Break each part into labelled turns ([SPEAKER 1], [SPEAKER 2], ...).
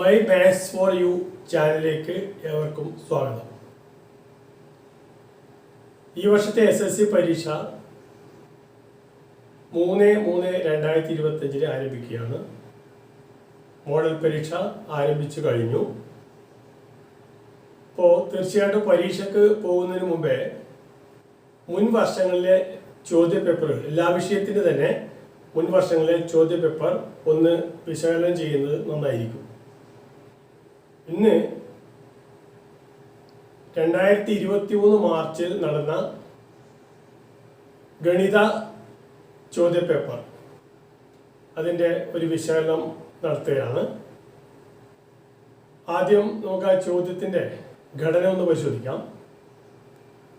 [SPEAKER 1] My maths for you ചാനലിലേക്ക് ഏവർക്കും സ്വാഗതം. ഈ വർഷത്തെ SSLC പരീക്ഷ 3/3/2025 ആരംഭിക്കുകയാണ്. മോഡൽ പരീക്ഷ ആരംഭിച്ചു കഴിഞ്ഞു. അപ്പോൾ തീർച്ചയായിട്ടും പരീക്ഷയ്ക്ക് പോകുന്നതിന് മുമ്പേ മുൻ വർഷങ്ങളിലെ ചോദ്യപേപ്പറുകൾ, എല്ലാ വിഷയത്തിൻ്റെ തന്നെ മുൻ വർഷങ്ങളിലെ ചോദ്യപേപ്പർ ഒന്ന് വിശകലനം ചെയ്യുന്നത് നന്നായിരിക്കും. ഇന്ന് 2023 മാർച്ചിൽ നടന്ന ഗണിത ചോദ്യപേപ്പർ അതിൻ്റെ ഒരു വിശകലനം നടത്തുകയാണ്. ആദ്യം നമുക്ക് ആ ചോദ്യത്തിൻ്റെ ഘടന ഒന്ന് പരിശോധിക്കാം.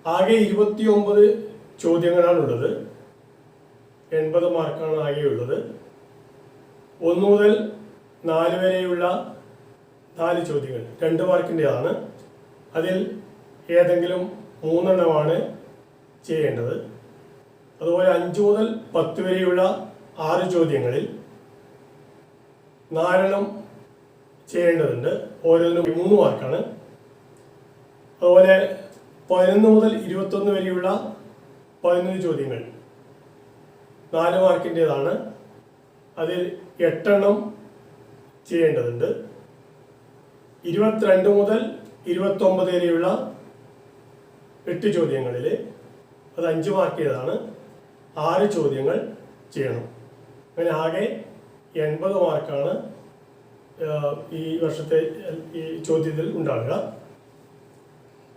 [SPEAKER 1] ആകെ 29 ചോദ്യങ്ങളാണുള്ളത്. 80 മാർക്കാണ് ആകെയുള്ളത്. 1 മുതൽ 4 വരെയുള്ള 4 ചോദ്യങ്ങൾ 2 മാർക്കിൻ്റെതാണ്. അതിൽ ഏതെങ്കിലും 3 എണ്ണമാണ് ചെയ്യേണ്ടത്. അതുപോലെ 5 മുതൽ 10 വരെയുള്ള 6 ചോദ്യങ്ങളിൽ 4 എണ്ണം ചെയ്യേണ്ടതുണ്ട്. ഓരോന്നിനും 3 മാർക്കാണ്. അതുപോലെ 11 മുതൽ 21 വരെയുള്ള 11 ചോദ്യങ്ങൾ 4 മാർക്കിൻ്റെതാണ്. അതിൽ 8 എണ്ണം ചെയ്യേണ്ടതുണ്ട്. 22 മുതൽ 29 വരെയുള്ള 8 ചോദ്യങ്ങളിൽ അത് 5 മാർക്കിൻ്റെതാണ്. 6 ചോദ്യങ്ങൾ ചെയ്യണം. അങ്ങനെ ആകെ 80 മാർക്കാണ് ഈ വർഷത്തെ ഈ ചോദ്യത്തിൽ ഉണ്ടാകുക.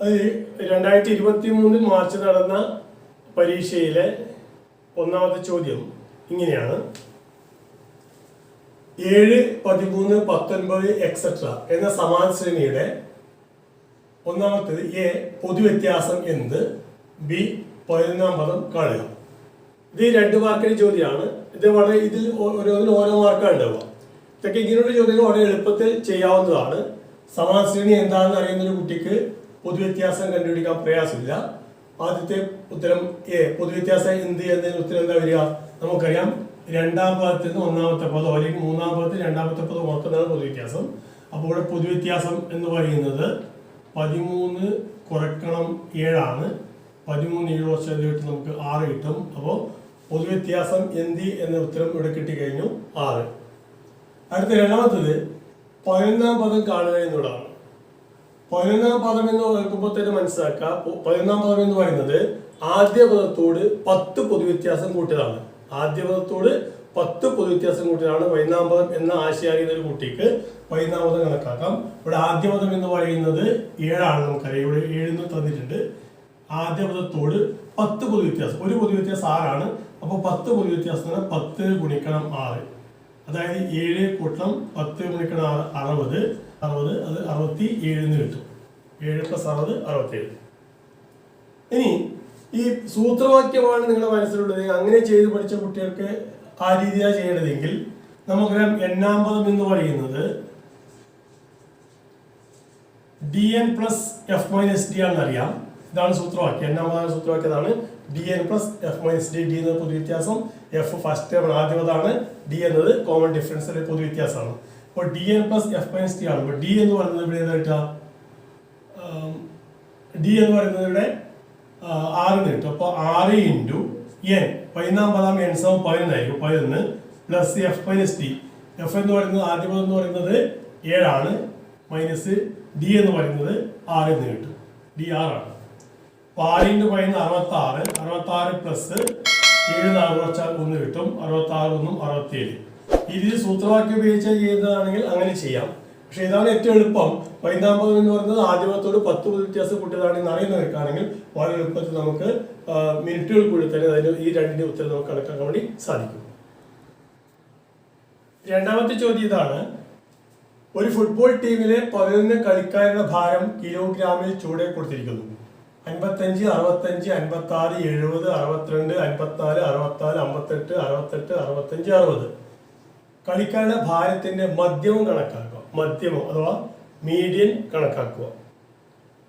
[SPEAKER 1] അത് 2023 മാർച്ച് നടന്ന പരീക്ഷയിലെ ഒന്നാമത്തെ ചോദ്യം ഇങ്ങനെയാണ്: 7, 13, 19 എക്സെട്ര എന്ന സമാന ശ്രേണിയുടെ ഒന്നാമത്തേത് എ പൊതുവ്യത്യാസം എന്ത്, ബി 11ാം പദം കാണുക. ഇത് 2 മാർക്കിന്റെ ചോദ്യമാണ്. ഇതിൽ ഓരോന്നിനും ഓരോ മാർക്കാണ് ഉണ്ടാവുക. ഇതൊക്കെ ഇങ്ങനെയുള്ള ചോദ്യങ്ങൾ വളരെ എളുപ്പത്തിൽ ചെയ്യാവുന്നതാണ്. സമാന ശ്രേണി എന്താണെന്ന് അറിയുന്ന ഒരു കുട്ടിക്ക് പൊതുവ്യത്യാസം കണ്ടുപിടിക്കാൻ പ്രയാസമില്ല. ആദ്യത്തെ ഉത്തരം എ പൊതുവ്യത്യാസം എന്ത് എന്നതിന് ഉത്തരം എന്താ വരിക? നമുക്കറിയാം, 2ാം പദത്തിൽ നിന്ന് 1ാമത്തെ പദം അല്ലെങ്കിൽ 3ാം പദത്തിൽ 2ാമത്തെ പദം ഓർക്കുന്നതാണ് പൊതുവ്യത്യാസം. അപ്പോൾ ഇവിടെ പൊതുവ്യത്യാസം എന്ന് പറയുന്നത് 13 കുറക്കണം 7 ആണ്. 13 7 കുറച്ചതിട്ട് നമുക്ക് 6 കിട്ടും. അപ്പോൾ പൊതുവ്യത്യാസം എന്ത് എന്ന ഉത്തരം ഇവിടെ കിട്ടിക്കഴിഞ്ഞു, 6. അടുത്ത രണ്ടാമത്തത് 11ാം പദം കാണുക എന്നുള്ളതാണ്. 11ാം പദം എന്ന് കേൾക്കുമ്പോൾ തന്നെ മനസ്സിലാക്കുക, 11ാം പദം എന്ന് പറയുന്നത് ആദ്യ പദത്തോട് 10 പൊതുവ്യത്യാസം കൂട്ടിയതാണ്. ആദ്യ പദത്തോട് 10 പൊതുവ്യത്യാസം കൂട്ടിയതാണ് 11ാം പദം എന്ന ആശയം അറിയുന്ന ഒരു കുട്ടിക്ക് 11ാം പദം കണക്കാക്കാം. ഇവിടെ ആദ്യ പദം എന്ന് പറയുന്നത് 7 ആണ്. നമുക്കറിയാം, ഇവിടെ 7 തന്നിട്ടുണ്ട്. ആദ്യ പദത്തോട് 10 പൊതുവ്യത്യാസം, ഒരു പൊതുവ്യത്യാസം 6 ആണ്. അപ്പോൾ 10 പൊതുവ്യത്യാസം 10 ഗുണിക്കണം 6, അതായത് 7 കൂട്ടണം 10 ഗുണിക്കണം 60, അത് 67 കിട്ടും. 7 + 60 67. ഇനി ഈ സൂത്രവാക്യമാണ് നിങ്ങളുടെ മനസ്സിലുള്ളത്. അങ്ങനെ ചെയ്ത് പഠിച്ച കുട്ടികൾക്ക് ആ രീതിയിലാണ് ചെയ്യേണ്ടതെങ്കിൽ നമുക്കറിയാം, 8ാം പദം എന്ന് പറയുന്നത് dn + f - d ആണെന്നറിയാം. ഇതാണ് സൂത്രവാക്യം. 8ാം പദം സൂത്രവാക്യതാണ് dn + f - d. d എന്നത് പൊതുവ്യത്യാസം, f ഫസ്റ്റ് ടേം ആദ്യപദമാണ്, d എന്നത് കോമൺ ഡിഫറൻസ് അല്ലെങ്കിൽ പൊതുവ്യത്യാസമാണ്. അപ്പോൾ dn + f - d ആണ്. അപ്പോൾ d എന്ന് പറയുന്നത് ഇവിടെ എന്താ കിട്ടുക? d എന്ന് പറയുന്നത് ഇവിടെ 6 കിട്ടും. അപ്പോൾ 6 × n 11ാം പദം n = 11 ആയിരിക്കും. 11 + f - d. f എന്ന് പറയുന്നത് ആദ്യ പദം എന്ന് പറയുന്നത് 7 ആണ്, മൈനസ് d എന്ന് പറയുന്നത് 6 എന്ന് കിട്ടും. d 6 ആണ്. അപ്പോൾ 6 × 11 66, 66 + 7 4 കുറച്ചാൽ 1 കിട്ടും. 66 1 67. ഇതിൽ സൂത്രവാക്യം ഉപയോഗിച്ച് ചെയ്യുന്നതാണെങ്കിൽ അങ്ങനെ ചെയ്യാം. പക്ഷെ ഇതാണ് ഏറ്റവും എളുപ്പം. 11ാം പദം എന്ന് പറയുന്നത് ആദ്യ പദത്തോട് 10 വ്യത്യാസം കൂട്ടിയതാണെന്ന് അറിയുന്നവർക്കാണെങ്കിൽ വളരെ എളുപ്പത്തിൽ നമുക്ക് മിനിറ്റുകൾക്കുള്ളിൽ തന്നെ അതിന് ഈ 2ന്റെ ഉത്തരം നമുക്ക് കണക്കാക്കാൻ വേണ്ടി സാധിക്കും. രണ്ടാമത്തെ ചോദ്യം ഇതാണ്: ഒരു ഫുട്ബോൾ ടീമിലെ 11 കളിക്കാരുടെ ഭാരം കിലോഗ്രാമിൽ ചുവടെ കൊടുത്തിരിക്കുന്നു. 55, 65, 56, 70, 62, 54, 64, 58, 68, 65, 60. കളിക്കാരുടെ ഭാരത്തിന്റെ മധ്യമം കണക്കാക്കുക. മധ്യമം അഥവാ മീഡിയൻ കണക്കാക്കുക.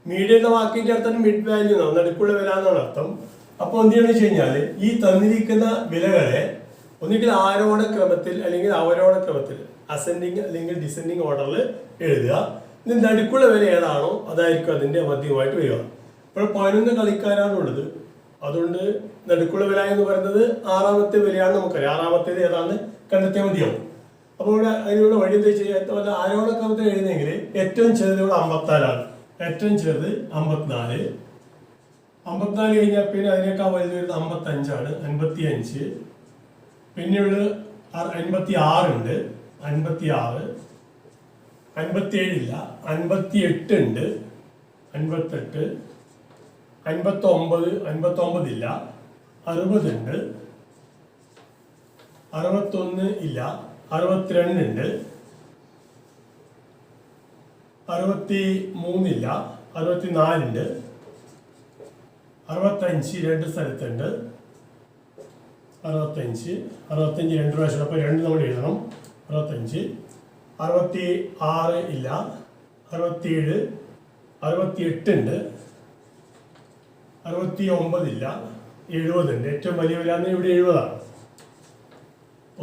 [SPEAKER 1] മീഡിയൻ എന്ന വാക്കിന്റെ അർത്ഥം മിഡ് വാല്യൂ എന്നാണ്, നടുക്കുള്ള വില എന്നാണ് അർത്ഥം. അപ്പോൾ എന്ത് ചെയ്യണമെന്ന് വെച്ച് കഴിഞ്ഞാൽ ഈ തന്നിരിക്കുന്ന വിലകളെ ഒന്നുകിൽ ആരോഹണ ക്രമത്തിൽ അല്ലെങ്കിൽ അവരോഹണ ക്രമത്തിൽ അസെൻഡിങ് അല്ലെങ്കിൽ ഡിസെൻഡിങ് ഓർഡറിൽ എഴുതുക. ഇനി നടുക്കുള്ള വില ഏതാണോ അതായിരിക്കും അതിന്റെ മധ്യമായിട്ട് വരിക. ഇപ്പോൾ 11 കളിക്കാരാണ് ഉള്ളത്, അതുകൊണ്ട് നടുക്കുള്ള വില എന്ന് പറയുന്നത് 6ാമത്തെ വിലയാണ് നമുക്കറിയാം. 6ാമത്തേത് ഏതാണെന്ന് കണ്ടെത്തിയാൽ മതിയാവും. അപ്പോൾ ഇവിടെ അതിനുള്ള വഴി എന്താ ചെയ്യുക, ആരോടൊക്കെ എഴുതുന്നെങ്കിൽ ഏറ്റവും ചെറുത് ഇവിടെ 54ആണ്. ഏറ്റവും ചെറുത് 54. 54 കഴിഞ്ഞാൽ പിന്നെ അതിനേക്കാൾ വലുത് വരുന്നത് 55ആണ്. 55. പിന്നെയുള്ളത് 56 ഉണ്ട്. 56. 57 ഇല്ല. 58 ഉണ്ട്. 58. 59. 59 ഇല്ല. 60 ഉണ്ട്. 61 ഇല്ല. 62 ഉണ്ട്. 63 ഇല്ല. 64 ഉണ്ട്. 65 രണ്ട് സ്ഥലത്തുണ്ട്. 65 രണ്ട് പ്രാവശ്യം, അപ്പോൾ 2 നമ്മൾ എഴുതണം. 65. 66 ഇല്ല. 67. 68 ഉണ്ട്. 69 ഇല്ല. 70 ഉണ്ട്. ഏറ്റവും വലിയ വില ഇവിടെ 70ആണ്.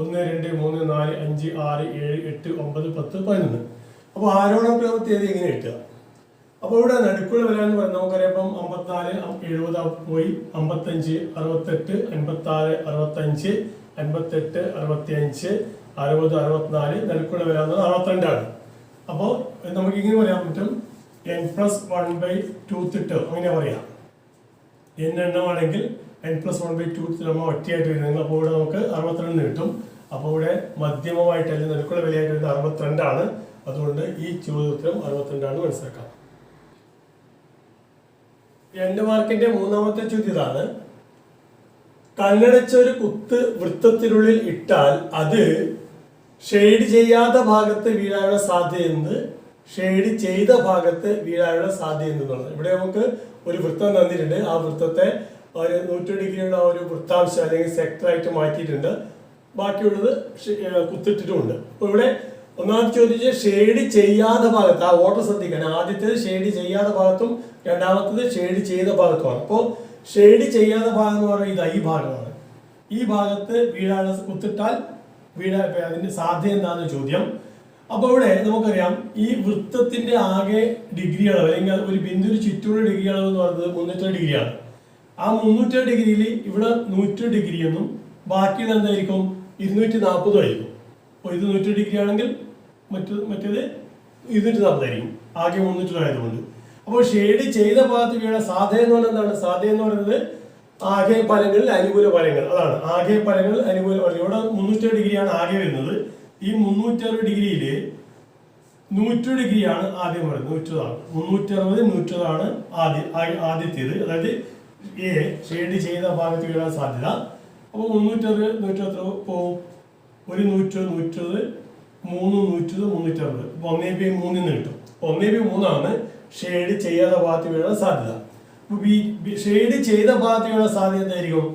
[SPEAKER 1] 1 2 3 4 5 6 7 8 9 10 11. അപ്പോൾ ആരോടൊക്കെ തീയതി എങ്ങനെ കിട്ടുക? അപ്പോൾ ഇവിടെ നടുക്കുള്ള വില എന്ന് പറയുന്നത് നമുക്കറിയാം. ഇപ്പം 54 70 പോയി. 55 68 56 65 58 65 60 64. നടുക്കുള്ള വില എന്നത് 62ആണ്. അപ്പോൾ നമുക്ക് ഇങ്ങനെ പറയാൻ പറ്റും, n+1/2 അങ്ങനെ പറയാം. n എണ്ണമാണെങ്കിൽ n+1/2 നമ്മൾ ഒറ്റയായിട്ട് വരുന്നത്. അപ്പോൾ ഇവിടെ നമുക്ക് 62 കിട്ടും. അപ്പോൾ ഇവിടെ മധ്യമമായിട്ട് അല്ലെങ്കിൽ നടുക്കുള്ള വിലയായിട്ട് വരുന്നത് 62ആണ്. അതുകൊണ്ട് ഈ ചോദ്യോത്തരം 62ആണ് മനസ്സിലാക്കാം. 2 മാർക്കിന്റെ 3ാമത്തെ ചോദ്യം ഇതാണ്. കണ്ണടച്ച ഒരു കുത്ത് വൃത്തത്തിനുള്ളിൽ ഇട്ടാൽ അത് ഷെയ്ഡ് ചെയ്യാത്ത ഭാഗത്ത് വീഴാനുള്ള സാധ്യത ഷെയ്ഡ് ചെയ്ത ഭാഗത്ത് വീഴാനുള്ള സാധ്യത എന്നുള്ളത്. ഇവിടെ നമുക്ക് ഒരു വൃത്തം തന്നിട്ടുണ്ട്. ആ വൃത്തത്തെ ഒരു 100 ഡിഗ്രിയുള്ള ഒരു വൃത്താംശം അല്ലെങ്കിൽ സെക്ടറായിട്ട് മാറ്റിയിട്ടുണ്ട്. ബാക്കിയുള്ളത് കുത്തിട്ടിട്ടുമുണ്ട്. അപ്പോൾ ഇവിടെ ഒന്നാമത് ചോദിച്ച് ഷെയ്ഡ് ചെയ്യാത്ത ഭാഗത്ത്, ആ ഓർഡർ ശ്രദ്ധിക്കാൻ. ആദ്യത്തേത് ഷെയ്ഡ് ചെയ്യാത്ത ഭാഗത്തും രണ്ടാമത്തേത് ഷെയ്ഡ് ചെയ്ത ഭാഗത്തുമാണ്. അപ്പോൾ ഷെയ്ഡ് ചെയ്യാത്ത ഭാഗം എന്ന് പറയുന്നത് ഈ ഭാഗമാണ്. ഈ ഭാഗത്ത് വീഴാനുള്ള കുത്തിട്ടാൽ അതിന്റെ സാധ്യത എന്താണെന്ന് ചോദ്യം. അപ്പോൾ ഇവിടെ നമുക്കറിയാം ഈ വൃത്തത്തിന്റെ ആകെ ഡിഗ്രി അളവ് അല്ലെങ്കിൽ ഒരു ബിന്ദുവിന് ചുറ്റുമുള്ള ഡിഗ്രി അളവ് എന്ന് പറയുന്നത് 360 ഡിഗ്രിയാണ്. ആ 360 ഡിഗ്രിയിൽ ഇവിടെ 100 ഡിഗ്രി എന്നും ബാക്കിയുള്ള എന്തായിരിക്കും 240 ആയിരിക്കും. അപ്പോൾ ഇത് 100 ഡിഗ്രി ആണെങ്കിൽ മറ്റേത് 240 ആയിരിക്കും. ആകെ 300 ആയതുകൊണ്ട്. അപ്പോൾ ഷെയ്ഡ് ചെയ്ത ഭാഗത്ത് വീഴ സാധ്യത എന്ന് പറയുന്നത് എന്താണ്? സാധ്യത എന്ന് പറയുന്നത് ആകെ ഫലങ്ങളിൽ അനുകൂല ഫലങ്ങൾ. അതാണ് ആകെ ഫലങ്ങളിൽ അനുകൂല ഫലങ്ങൾ. ഇവിടെ 360 ഡിഗ്രിയാണ് ആകെ വരുന്നത്. ഈ 360 ഡിഗ്രിയിൽ 100 ഡിഗ്രിയാണ് ആദ്യം പറയുന്നത്. 160 160 ആദ്യത്തേത്. അതായത് എ ഷെയ്ഡ് ചെയ്ത ഭാഗത്ത് വീഴാൻ സാധ്യത. അപ്പോൾ 360 160 പോവും. ഒരു 100 160 3 100 360. 1/3 കിട്ടും. 1/3 ആണ് ഷെയ്ഡ് ചെയ്യാത്ത ഭാഗത്ത് വീഴാൻ സാധ്യത. ഷെയ്ഡ് ചെയ്ത ഭാഗത്ത് വീഴാൻ സാധ്യത എന്തായിരിക്കും?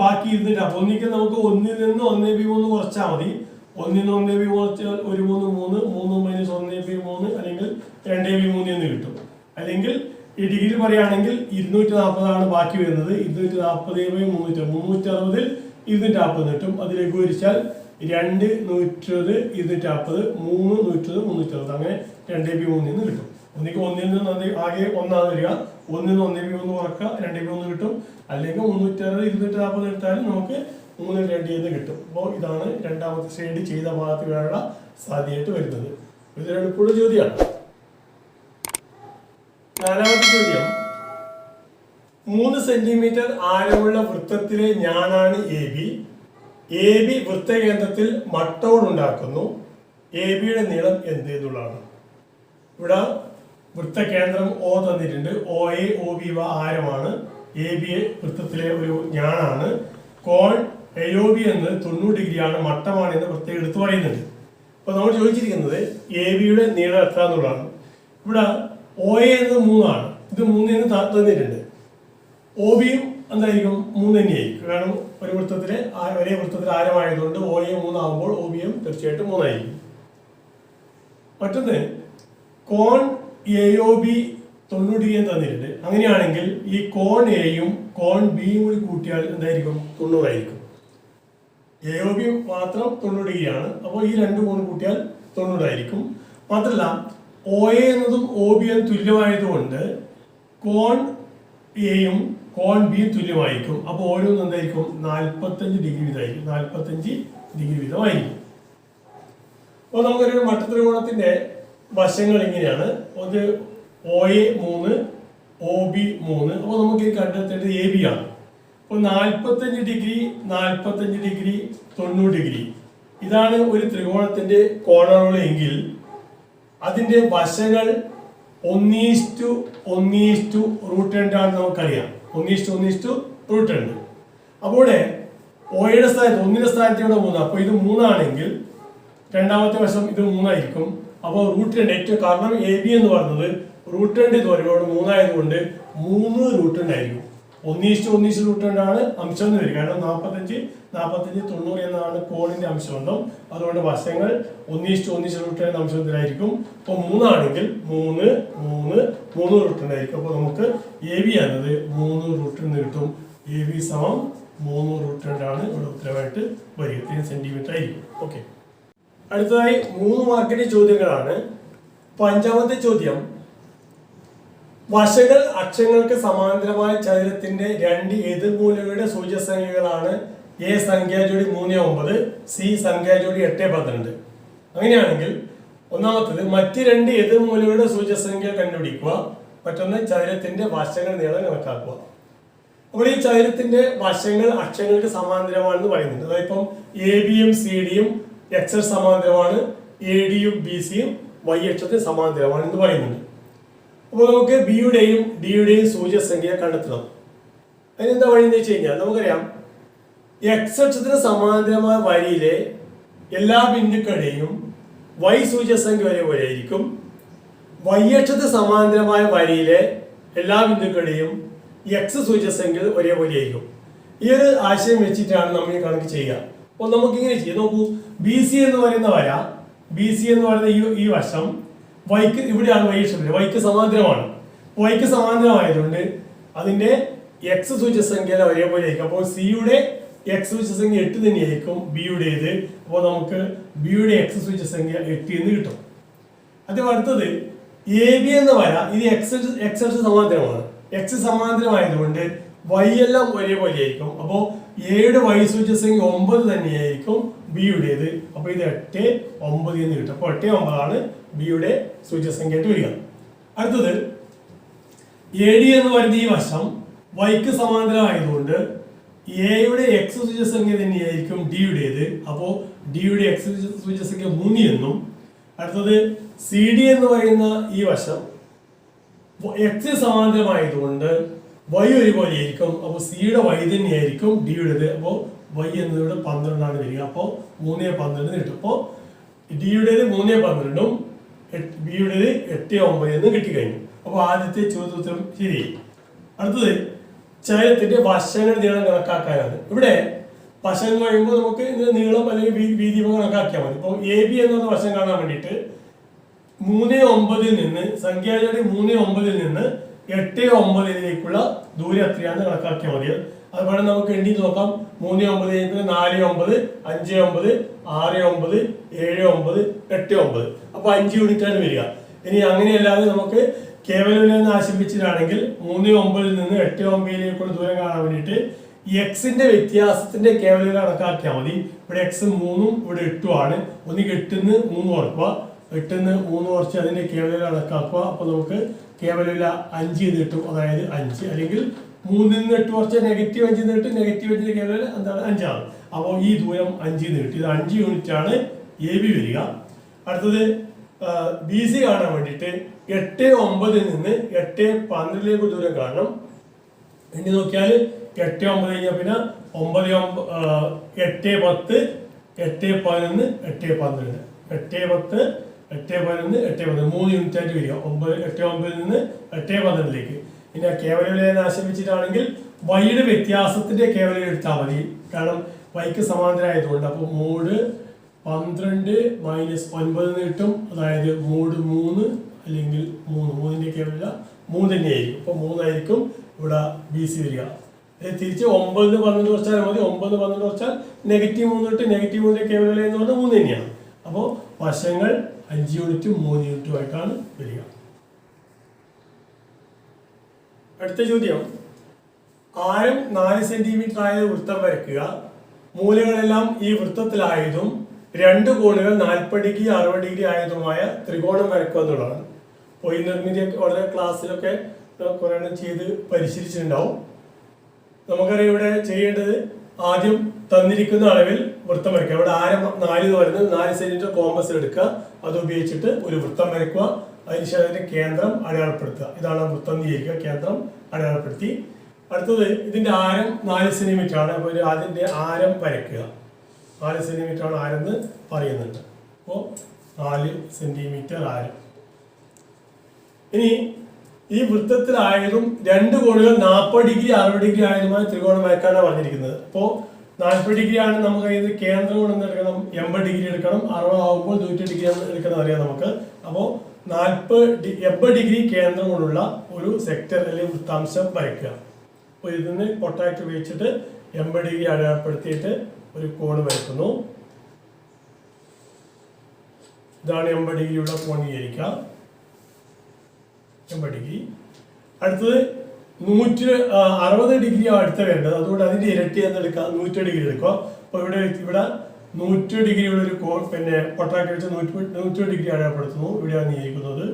[SPEAKER 1] ബാക്കി 240. ഒന്നിക്കൽ നമുക്ക് 1 നിന്ന് 1/3 കുറച്ചാൽ മതി. 1 നിന്ന് 1/3 കുറച്ചാൽ 1 3 3 3 - 1/3 അല്ലെങ്കിൽ 2/3 എന്ന് കിട്ടും. അല്ലെങ്കിൽ ഈ ഡിഗ്രി പറയുകയാണെങ്കിൽ 240 ബാക്കി വരുന്നത്. 240/360 360 240 കിട്ടും. അത് ലഘൂകരിച്ചാൽ 2 120 240 3 120 360 അങ്ങനെ 2/3 എന്ന് കിട്ടും. ഒന്നിക്ക് 1 നിന്ന് ആകെ 1 വരിക. 1 നിന്ന് 1/3 കുറക്കുക 2/3 കിട്ടും. അല്ലെങ്കിൽ 360 240 എടുത്താലും നമുക്ക് 3 എന്ന് കിട്ടും. അപ്പോൾ ഇതാണ് രണ്ടാമത്തെ ഷെയ്ഡ് ചെയ്ത ഭാഗത്ത് വീഴാനുള്ള സാധ്യതയായിട്ട് വരുന്നത്. ഇത് എളുപ്പമുള്ള ചോദ്യമാണ്. 4ാമത്തെ ചോദ്യം. 3 സെന്റിമീറ്റർ ആരമുള്ള വൃത്തത്തിലെ ഞാനാണ് എ ബി വൃത്തകേന്ദ്രത്തിൽ മട്ടോടുണ്ടാക്കുന്നു. എ ബിയുടെ നീളം എന്ത് എന്നുള്ളതാണ്. ഇവിടെ വൃത്തകേന്ദ്രം O തന്നിട്ടുണ്ട്. OA OB ആരമാണ്. എ ബി വൃത്തത്തിലെ ഒരു ഞാനാണ്. കോൺ AOB എന്നത് 90 ഡിഗ്രിയാണ്, മട്ടമാണ് എന്ന് പ്രത്യേകം എടുത്തു പറയുന്നുണ്ട്. അപ്പൊ നമ്മൾ ചോദിച്ചിരിക്കുന്നത് എ ബിയുടെ നീളം എത്ര എന്നുള്ളതാണ്. ഇവിടെ OA എന്നത് 3 ആണ്. ഇത് 3 എന്ന് തന്നിട്ടുണ്ട്. OB യും എന്തായിരിക്കും 3 തന്നെയായിരിക്കും. കാരണം ഒരേ വൃത്തത്തിൽ ആരമായതുകൊണ്ട് OA 3 ആകുമ്പോൾ OB യും തീർച്ചയായിട്ടും 3 ആയിരിക്കും. മറ്റൊന്ന് കോൺ AOB 90 ഡിഗ്രി തന്നിട്ടുണ്ട്. അങ്ങനെയാണെങ്കിൽ ഈ കോൺ എയും കോൺ ബിയും കൂടി കൂട്ടിയാൽ എന്തായിരിക്കും 90 ആയിരിക്കും. എ ഒ ബി മാത്രം 90 ഡിഗ്രിയാണ്. അപ്പോൾ ഈ രണ്ട് കോൺ കൂട്ടിയാൽ 90 ആയിരിക്കും. മാത്രമല്ല ഒ എ എന്നതും ഒ ബി എന്നും തുല്യമായതുകൊണ്ട് കോൺ എയും കോൺ ബിയും തുല്യമായിരിക്കും. അപ്പോൾ ഓരോന്നും എന്തായിരിക്കും 45 ഡിഗ്രി വീതമായിരിക്കും. 45 ഡിഗ്രി വീതമായിരിക്കും. അപ്പോൾ നമുക്കൊരു മട്ടത്രികോണത്തിന്റെ വശങ്ങൾ ഇങ്ങനെയാണ്. ഒരു ഒ എ 3, ഒ ബി 3. അപ്പോൾ നമുക്ക് ഈ കണ്ടെത്തേണ്ടത് എ ബി ആണ്. അപ്പോൾ 45 ഡിഗ്രി, 45 ഡിഗ്രി, 90 ഡിഗ്രി ഇതാണ് ഒരു ത്രികോണത്തിന്റെ കോണുകൾ എങ്കിൽ അതിന്റെ വശങ്ങൾ 1:1:√2 ആണെന്ന് നമുക്കറിയാം. 1:1:√2. അപ്പോൾ ഒയുടെ സ്ഥാനത്ത് 1ന്റെ സ്ഥാനത്ത് ഇവിടെ 3. അപ്പോൾ ഇത് 3 ആണെങ്കിൽ രണ്ടാമത്തെ വശം ഇത് 3 ആയിരിക്കും. അപ്പോൾ √2 ഏറ്റവും കാരണം എ ബി എന്ന് പറയുന്നത് √2 ദൂരത്തോട് 3 ആയതുകൊണ്ട് 3√2 ആയിരിക്കും. 1:1:√2 ആണ് അംശം എന്ന് വരും. കാരണം 45, 90 എന്നാണ് കോണിന്റെ അംശബന്ധം. അതുകൊണ്ട് വശങ്ങൾ 1:1:√2 എന്ന അംശബന്ധത്തിലായിരിക്കും. അപ്പോൾ 3 ആണെങ്കിൽ 3√2 ആയിരിക്കും. അപ്പോൾ നമുക്ക് എ ബി എന്നത് 3√2 കിട്ടും. എ ബി സമം 3√2 ആണ് ഇവിടെ ഉത്തരമായിട്ട് വരിക. 3 സെന്റിമീറ്റർ ആയിരിക്കും. ഓക്കെ, അടുത്തതായി 3 മാർക്കിന്റെ ചോദ്യങ്ങളാണ്. അപ്പോൾ അഞ്ചാമത്തെ ചോദ്യം, വശങ്ങൾ അക്ഷങ്ങൾക്ക് സമാന്തരമായ ചതുരത്തിന്റെ രണ്ട് എതിർമൂലകളുടെ സൂചകസംഖ്യകളാണ് എ സംഖ്യാജോഡി 3, 9, സി സംഖ്യാജോഡി 8, 12. അങ്ങനെയാണെങ്കിൽ ഒന്നാമത്തത് മറ്റ് രണ്ട് എതിർമൂലകളുടെ സൂചകസംഖ്യ കണ്ടുപിടിക്കുക. മറ്റൊന്ന് ചതുരത്തിന്റെ വശങ്ങൾ നീളം കണക്കാക്കുക. അപ്പോൾ ഈ ചതുരത്തിന്റെ വശങ്ങൾ അക്ഷങ്ങൾക്ക് സമാന്തരമാണെന്ന് പറയുന്നുണ്ട്. അതായത് ഇപ്പം എ ബിയും സി ഡിയും എക്സ് സമാന്തരമാണ്, എ ഡിയും ബി സിയും വൈ അക്ഷത്തിന് സമാന്തരമാണ് എന്ന് പറയുന്നുണ്ട്. അപ്പോൾ നമുക്ക് ബിയുടെയും ഡിയുടെയും സൂചകസംഖ്യ കണ്ടെത്തണം. അതിനെന്താ വഴി എന്ന് വെച്ച് കഴിഞ്ഞാൽ നമുക്കറിയാം എക്സ് അക്ഷത്തിന് സമാന്തരമായ വരിയിലെ എല്ലാ ബിന്ദുക്കളുടെയും വൈ സൂചകസംഖ്യ ഒരേപോലെ ആയിരിക്കും. വൈ അക്ഷത്തിന് സമാന്തരമായ വരിയിലെ എല്ലാ ബിന്ദുക്കളുടെയും എക്സ് സൂചകസംഖ്യ ഒരേപോലെ ആയിരിക്കും. ഈ ഒരു ആശയം വെച്ചിട്ടാണ് നമ്മൾ ഈ കണക്ക് ചെയ്യുക. അപ്പോൾ നമുക്ക് ഇങ്ങനെ ചെയ്യാം. നോക്കൂ, ബി സി എന്ന് പറയുന്ന വര, ബി സി എന്ന് പറയുന്ന ഈ വശം വൈക്ക് ഇവിടെയാണ് വൈ അക്ഷത്തിൽ വൈക്ക് സമാന്തരമാണ്. വൈക്ക് സമാന്തരമായതുകൊണ്ട് അതിന്റെ എക്സ് സൂചകസംഖ്യ ഒരേപോലെ ആയിരിക്കും. അപ്പോൾ സിയുടെ എക്സ് സൂചകസംഖ്യ 8 തന്നെയായിരിക്കും ബിയുടേത്. അപ്പോൾ നമുക്ക് ബിയുടെ എക്സ് സൂചകസംഖ്യ 8 എന്ന് കിട്ടും. അതേ അടുത്തത് എ ബി എന്ന് വര, ഇത് എക്സ് സമാന്തരമാണ്. എക്സ് സമാന്തരമായതുകൊണ്ട് വൈ എല്ലാം ഒരേപോലെ ആയിരിക്കും. അപ്പോൾ എയുടെ വൈ സൂചകസംഖ്യ 9 തന്നെയായിരിക്കും ബിയുടേത്. അപ്പോൾ ഇത് 8, 9 എന്ന് കിട്ടും. അപ്പോൾ 8, 9 ആണ് ബിയുടെ സൂചകസംഖ്യ ആയിട്ട് വരിക. അടുത്തത് എ ഡി എന്ന് പറയുന്ന ഈ വശം വൈക്ക് സമാന്തരമായതുകൊണ്ട് എയുടെ എക്സ് സൂചകസംഖ്യ തന്നെയായിരിക്കും ഡിയുടേത്. അപ്പോൾ ഡിയുടെ എക്സ് സൂചകസംഖ്യ 3 എന്നും. അടുത്തത് സി ഡി എന്ന് പറയുന്ന ഈ വശം എക്സ് സമാന്തരമായതുകൊണ്ട് വൈ ഒരുപോലെ ആയിരിക്കും. അപ്പോൾ സിയുടെ വൈ തന്നെയായിരിക്കും ഡിയുടേത്. അപ്പോൾ വൈ എന്നതിവിടെ 12 ആണ് വരിക. അപ്പോൾ 3, 12 കിട്ടും. അപ്പോൾ ഡിയുടേത് 3, 12 ബിയുടേത് 8, 9 എന്ന് കിട്ടിക്കഴിഞ്ഞു. അപ്പോൾ ആദ്യത്തെ ചോദ്യോത്തരം ശരി. അടുത്തത് ചതുരത്തിന്റെ വശങ്ങൾ നീളം കണക്കാക്കാനാണ്. ഇവിടെ വശം എന്ന് പറയുമ്പോൾ നമുക്ക് ഇതിന്റെ നീളം അല്ലെങ്കിൽ വീതി കണക്കാക്കിയാൽ മതി. ഇപ്പോൾ എ ബി എന്ന വശം കാണാൻ വേണ്ടിയിട്ട് 3, 9 നിന്ന് സംഖ്യാജോഡി 3, 9 നിന്ന് 8, 9 ദൂരം എത്രയാണെന്ന് കണക്കാക്കിയാൽ മതി. അതുപോലെ നമുക്ക് എണ്ണി നോക്കാം. 3, 9 4, 9, 5, 9, 6, 9, 7, 9, 8, 9. അപ്പൊ 5 യൂണിറ്റ് ആണ് വരിക. ഇനി അങ്ങനെയല്ലാതെ നമുക്ക് കേവലം ആശംസിച്ചിട്ടാണെങ്കിൽ 3, 9 നിന്ന് 8, 9 ദൂരം കാണാൻ വേണ്ടിയിട്ട് എക്സിന്റെ വ്യത്യാസത്തിന്റെ കേവലം കണക്കാക്കിയാൽ മതി. ഇവിടെ എക്സ് 3ഉം ഇവിടെ 8ഉം ആണ്. ഒന്നിക്ക് 8 3 ഓർക്കുക, 8 3 കുറച്ച് അതിന്റെ കേവലം കണക്കാക്കുക. അപ്പൊ നമുക്ക് കേവലം 5 എന്ന് കിട്ടും. അതായത് 5 അല്ലെങ്കിൽ 3 8 കുറച്ച് നെഗറ്റീവ് 5 കിട്ടും. നെഗറ്റീവ് 5 കേവലം എന്താണ് 5 ആണ്. അപ്പോൾ ഈ ദൂരം 5 കിട്ടും. ഇത് 5 യൂണിറ്റ് ആണ് എ ബി വരിക. അടുത്തത് ബി സി കാണാൻ വേണ്ടിയിട്ട് 8, 9 നിന്ന് 8, 12 ദൂരം കാണണം. എണ്ണി നോക്കിയാൽ 8, 9 കഴിഞ്ഞാൽ പിന്നെ 9, 8, 10, 8, 11, 8, 12, 8, 10, 8, 11, 8, 12 3 യൂണിറ്റ് ആയിട്ട് വരിക. 8, 9 നിന്ന് 8, 12 ഇനി കേവലം ആശംസിച്ചിട്ടാണെങ്കിൽ വൈയുടെ വ്യത്യാസത്തിന്റെ കേവലം എടുത്താൽ മതി. കാരണം വൈക്ക് സമാന്തരമായതുകൊണ്ട്. അപ്പോൾ 3, 12 - 9 കിട്ടും. അതായത് 3 അല്ലെങ്കിൽ 3 കേവലം 3 തന്നെയായിരിക്കും. അപ്പോൾ 3 ആയിരിക്കും ഇവിടെ ബി സി വരിക. തിരിച്ച് 9 12 കുറച്ചാൽ മതി. 9 12 കുറച്ചാൽ -3 ഇട്ട് -3 കേവല എന്ന് പറഞ്ഞാൽ 3 തന്നെയാണ്. അപ്പോൾ വശങ്ങൾ 5 യൂണിറ്റും 3 യൂണിറ്റും ആയിട്ടാണ് വരിക. അടുത്ത ചോദ്യം, ആരം 4 സെന്റിമീറ്റർ ആയ വൃത്തം വരയ്ക്കുക. മൂലകളെല്ലാം ഈ വൃത്തത്തിലായതും 2 കോണുകൾ 40 ഡിഗ്രി 60 ഡിഗ്രി ആയതുമായ ത്രികോണം വരയ്ക്കുക എന്നുള്ളതാണ്. അപ്പോൾ ഈ നിർമ്മിതിയൊക്കെ വളരെ ക്ലാസ്സിലൊക്കെ കുറെ ചെയ്ത് പരിശീലിച്ചിട്ടുണ്ടാവും. നമുക്കറിയാം ഇവിടെ ചെയ്യേണ്ടത് ആദ്യം തന്നിരിക്കുന്ന അളവിൽ വൃത്തം വരയ്ക്കുക. ഇവിടെ ആരം 4 എന്ന് പറയുന്നത് 4 സെന്റിമീറ്റർ കോമ്പസ് എടുക്കുക. അത് ഉപയോഗിച്ചിട്ട് ഒരു വൃത്തം വരയ്ക്കുക. അതിനുശേഷം അതിന്റെ കേന്ദ്രം അടയാളപ്പെടുത്തുക. ഇതാണ് വൃത്തം വിചാരിക്കുക. കേന്ദ്രം അടയാളപ്പെടുത്തി അടുത്തത് ഇതിന്റെ ആരം 4 സെന്റിമീറ്റർ ആണ്. അപ്പോൾ അതിന്റെ ആരം വരയ്ക്കുക. 4 സെന്റിമീറ്റർ ആണ് ആരം എന്ന് പറയുന്നുണ്ട്. അപ്പോൾ 4 സെന്റിമീറ്റർ ആരം. ഇനി ഈ വൃത്തത്തിലായതും 2 കോണുകൾ 40 ഡിഗ്രി 60 ഡിഗ്രി ആയതുമായ ത്രികോണം വരയ്ക്കാനാണ് പറഞ്ഞിരിക്കുന്നത്. അപ്പോൾ 40 ഡിഗ്രി ആണ് നമുക്ക് അതിന് കേന്ദ്രം കൊണ്ട് എന്തെടുക്കണം, 80 ഡിഗ്രി എടുക്കണം. 60 ആകുമ്പോൾ 100 ഡിഗ്രി എടുക്കണം അറിയാം നമുക്ക്. അപ്പോൾ 80 ഡിഗ്രി കേന്ദ്രം കൊണ്ടുള്ള ഒരു സെക്ടർ അല്ലെങ്കിൽ വൃത്താംശം വരയ്ക്കുക. അപ്പോൾ ഇതിന് പൊട്ടാക്ട് ഉപയോഗിച്ചിട്ട് 80 ഡിഗ്രി അടയാളപ്പെടുത്തിയിട്ട് ഒരു കോണ് വരയ്ക്കുന്നു. ഇതാണ് 80 ഡിഗ്രിയുള്ള കോൺ വിചാരിക്കുക. 80 ഡിഗ്രി. അടുത്തത് 160 ഡിഗ്രി അടുത്ത വേണ്ടത്. അതുകൊണ്ട് അതിന്റെ ഇരട്ടി എന്ന് എടുക്കുക, 100 ഡിഗ്രി എടുക്കുക. അപ്പോൾ ഇവിടെ 100 ഡിഗ്രിയുള്ള ഒരു കോൺ പിന്നെ പൊട്ടാക്ട് വെച്ച് 100 ഡിഗ്രി അടയാളപ്പെടുത്തുന്നു. ഇവിടെയാണ് നീക്കുന്നത്.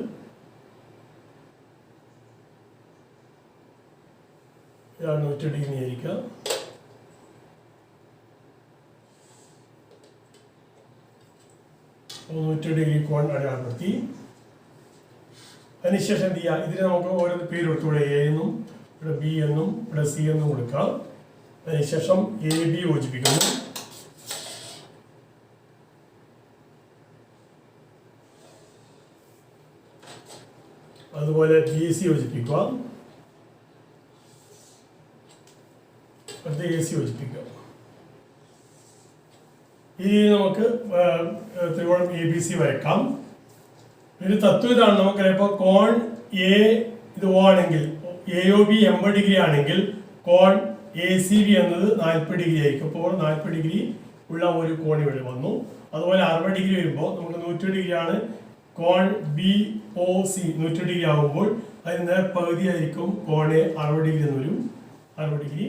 [SPEAKER 1] ഇതാണ് 100 ഡിഗ്രി നീക്കുക. അപ്പോൾ 100 ഡിഗ്രി കോൺ അടയാളപ്പെടുത്തി. അതിനുശേഷം എന്ത് ചെയ്യുക, ഇതിന് നമുക്ക് ഓരോ പേര് കൊടുത്തു. ഇവിടെ എ എന്നും ഇവിടെ ബി എന്നും ഇവിടെ സി എന്നും കൊടുക്കാം. അതിനുശേഷം AB യോജിപ്പിക്കുന്നു. അതുപോലെ BC യോജിപ്പിക്കുക. അടുത്ത AC യോജിപ്പിക്കുക. ഇനി നമുക്ക് ത്രികോണം ABC വരയ്ക്കാം. ഒരു തത്വം ഇതാണ്. നമുക്കറിയാം ഇപ്പോൾ കോൺ എ ഇത് O ആണെങ്കിൽ AOB 80 ഡിഗ്രി ആണെങ്കിൽ കോൺ ACB എന്നത് 40 ഡിഗ്രി ആയിരിക്കും. അപ്പോൾ 40 ഡിഗ്രി ഉള്ള ഒരു കോൺ ഇവിടെ വന്നു. അതുപോലെ 60 ഡിഗ്രി വരുമ്പോൾ നമുക്ക് 100 ഡിഗ്രി ആണ്. കോൺ BOC 100 ഡിഗ്രി ആകുമ്പോൾ അതിന് പകുതി ആയിരിക്കും കോൺ 60 ഡിഗ്രി എന്ന് വരും. 60 ഡിഗ്രി.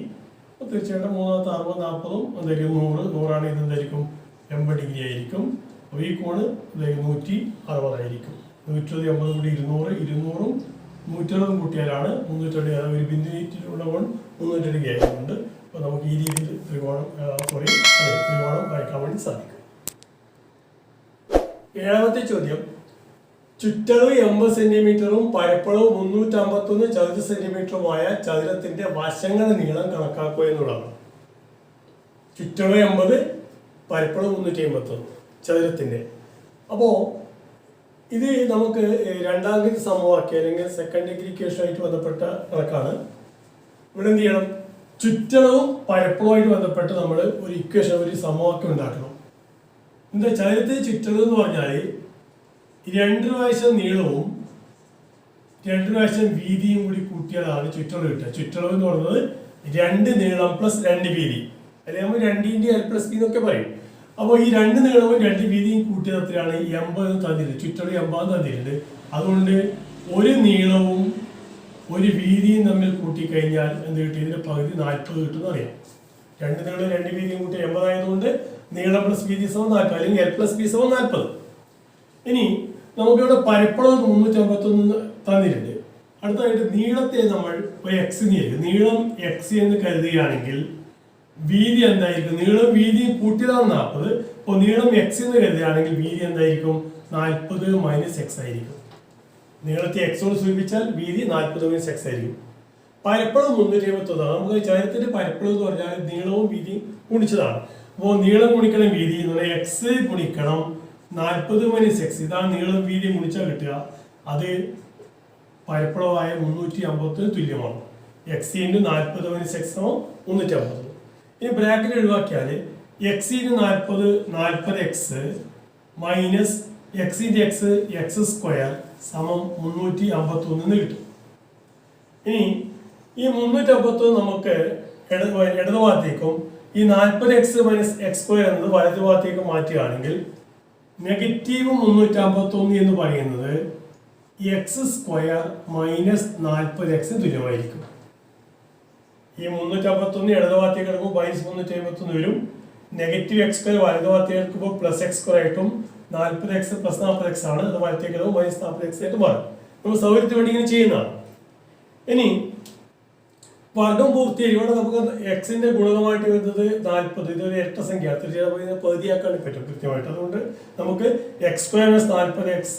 [SPEAKER 1] അപ്പോൾ തീർച്ചയായിട്ടും 3 60 40 എന്തായിരിക്കും 100 ആണ്. ഇത് എന്തായിരിക്കും 80 ഡിഗ്രി ആയിരിക്കും. അപ്പോൾ ഈ കോണ് 160 ആയിരിക്കും. 180 കൂടി 200, 200ഉം 160 കൂട്ടിയാലാണ് 320. ഒരു ബിന്ദുവിലുള്ള കോൺ 300 ഡിഗ്രി ആയതുകൊണ്ട് അപ്പോൾ നമുക്ക് ഈ രീതിയിൽ ത്രികോണം വരയ്ക്കാൻ വേണ്ടി സാധിക്കും. 7ാമത്തെ ചോദ്യം, ചുറ്റളവ് 80 സെന്റിമീറ്ററും പരപ്പളവ് 351 ചതുര സെന്റിമീറ്ററുമായ ചതുരത്തിന്റെ വശങ്ങളുടെ നീളം കണക്കാക്കുക എന്നുള്ളതാണ്. ചുറ്റളവ് 80, പരപ്പളവ് 351 ചതുരത്തിന്റെ. അപ്പോൾ ഇത് നമുക്ക് 2ാം ഡിഗ്രി സമവാക്യം അല്ലെങ്കിൽ സെക്കൻഡ് ഡിഗ്രി ഇക്വേഷനുമായിട്ട് ബന്ധപ്പെട്ട കണക്കാണ്. ഇവിടെ എന്ത് ചെയ്യണം, ചുറ്റളവും പരപ്പളവുമായിട്ട് ബന്ധപ്പെട്ട് നമ്മൾ ഒരു ഇക്വേഷൻ ഒരു സമവാക്യം ഉണ്ടാക്കണം. എന്താ ചതുരത്തിന്റെ ചുറ്റളവ് എന്ന് പറഞ്ഞാൽ 2 പ്രാവശ്യം നീളവും 2 പ്രാവശ്യം വീതിയും കൂടി കൂട്ടിയാലാണ് ചുറ്റളവ് കിട്ടുക. ചുറ്റളവ് എന്ന് പറയുന്നത് 2 നീളം പ്ലസ് 2 വീതി, അല്ലെങ്കിൽ നമ്മൾ 2 L + B എന്നൊക്കെ പറയും. അപ്പോൾ ഈ 2 നീളവും 2 വീതിയും കൂട്ടിയത് എത്രയാണ്? 80 തന്നിട്ടുണ്ട്. ചുറ്റളവ് 80 തന്നിട്ടുണ്ട്. അതുകൊണ്ട് ഒരു നീളവും ഒരു വീതിയും തമ്മിൽ കൂട്ടിക്കഴിഞ്ഞാൽ എന്ത് കിട്ടും? ഇതിന്റെ പകുതി 40 കിട്ടുമെന്ന് അറിയാം. 2 നീളവും 2 വീതിയും കൂട്ടി 80 ആയതുകൊണ്ട് നീളം പ്ലസ് വീതി = 40, അല്ലെങ്കിൽ L + B = 40. ഇനി നമുക്കിവിടെ പരപ്പളവ് 351 തന്നിട്ടുണ്ട്. അടുത്തതായിട്ട് നീളത്തെ നമ്മൾ ഒരു X നീളം X എന്ന് കരുതുകയാണെങ്കിൽ വീതി എന്തായിരിക്കും? നീളം വീതിയും കൂട്ടിയതാണ് 40. അപ്പോൾ നീളം X എന്ന് കരുതുകയാണെങ്കിൽ വീതി എന്തായിരിക്കും? 40 - X ആയിരിക്കും. നീളത്തെ X കൊണ്ട് സൂചിപ്പിച്ചാൽ വീതി 40 - X ആയിരിക്കും. പരപ്പളവ് 351 ആണ്. നമുക്ക് ചതുരത്തിന്റെ പരപ്പളവ് എന്ന് പറഞ്ഞാൽ നീളവും വീതിയും ഗുണിച്ചതാണ്. അപ്പോൾ നീളം ഗുണിക്കണം വീതി എന്ന് പറഞ്ഞാൽ X ഗുണിക്കണം 40 - X. ഇതാണ് നീളം വീതിയും ഗുണിച്ചാൽ കിട്ടുക. അത് പരപ്പളവായ 350 തുല്യമാണ്. X × 40 - X = 350. ഇനി ബ്രാക്കറ്റ് ഒഴിവാക്കിയാൽ X × 40 40x minus X × X X² സമം 351 എന്ന് കിട്ടും. ഇനി ഈ 351 നമുക്ക് ഇടതുഭാഗത്തേക്കും ഈ 40x മൈനസ് എക്സ് സ്ക്വയർ എന്നത് വലതുഭാഗത്തേക്ക് മാറ്റുകയാണെങ്കിൽ നെഗറ്റീവ് 351 എന്ന് പറയുന്നത് എക്സ് സ്ക്വയർ മൈനസ് 40x തുല്യമായിരിക്കും. ഈ 351 ഇടതുഭാഗത്തേക്ക് എടുക്കുമ്പോൾ മൈനസ് 351 വരും. നെഗറ്റീവ് എക്സ് സ്ക്വയർ വലതുഭാഗത്തേക്ക് എടുക്കുമ്പോൾ പ്ലസ് എക്സ് സ്ക്വയർ ആയിട്ടും 40x പ്ലസ് 40x ആണ്. അത് വലത്തേക്ക് എടുക്കുമ്പോൾ മൈനസ് 40x ആയിട്ട് മാറും. നമ്മൾ സൗകര്യത്തിന് വേണ്ടി ഇങ്ങനെ ചെയ്യുന്നതാണ്. ഇനി വർഗം പൂർത്തിയായി ഇവിടെ നമുക്ക് എക്സിന്റെ ഗുണകമായിട്ട് വരുന്നത് 40. ഇതൊരു ഇരട്ട സംഖ്യ പകുതിയാക്കാൻ പറ്റും കൃത്യമായിട്ട്. അതുകൊണ്ട് നമുക്ക് എക്സ് സ്ക്വയർ മൈനസ് 40x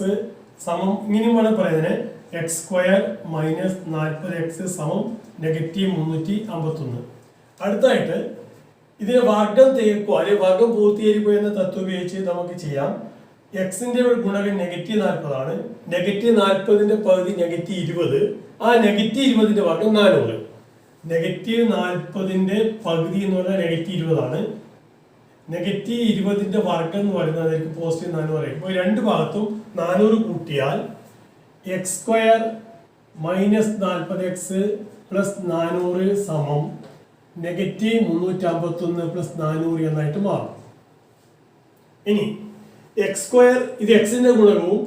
[SPEAKER 1] സമം ഇങ്ങനെയും വേണം പറയുന്നതിന് എക്സ് സ്ക്വയർ മൈനസ് 40x സമം നെഗറ്റീവ് 351. അടുത്തായിട്ട് ഇതിനെ വർഗം തീർക്കുക അല്ലെങ്കിൽ വർഗം പൂർത്തീകരിക്കുക എന്ന തത്വം ഉപയോഗിച്ച് നമുക്ക് ചെയ്യാം. എക്സിന്റെ ഗുണകം നെഗറ്റീവ് 40 ആണ്. നെഗറ്റീവ് 40ന്റെ പകുതി നെഗറ്റീവ് 20. ആ നെഗറ്റീവ് 20ന്റെ വർഗം 400. നെഗറ്റീവ് 40ന്റെ പകുതി എന്ന് പറഞ്ഞാൽ നെഗറ്റീവ് 20 ആണ്. നെഗറ്റീവ് 20ന്റെ വർഗം എന്ന് പറയുന്നത് പോസിറ്റീവ് 400 പറയും. ഇപ്പോൾ രണ്ട് ഭാഗത്തും 400 കൂട്ടിയാൽ X square minus 40x plus 400 സമം നെഗറ്റീവ് 351 പ്ലസ് 400 എന്നായിട്ട് മാറും. ഇനി എക്സ് സ്ക്വയർ ഇത് എക്സിന്റെ ഗുണകവും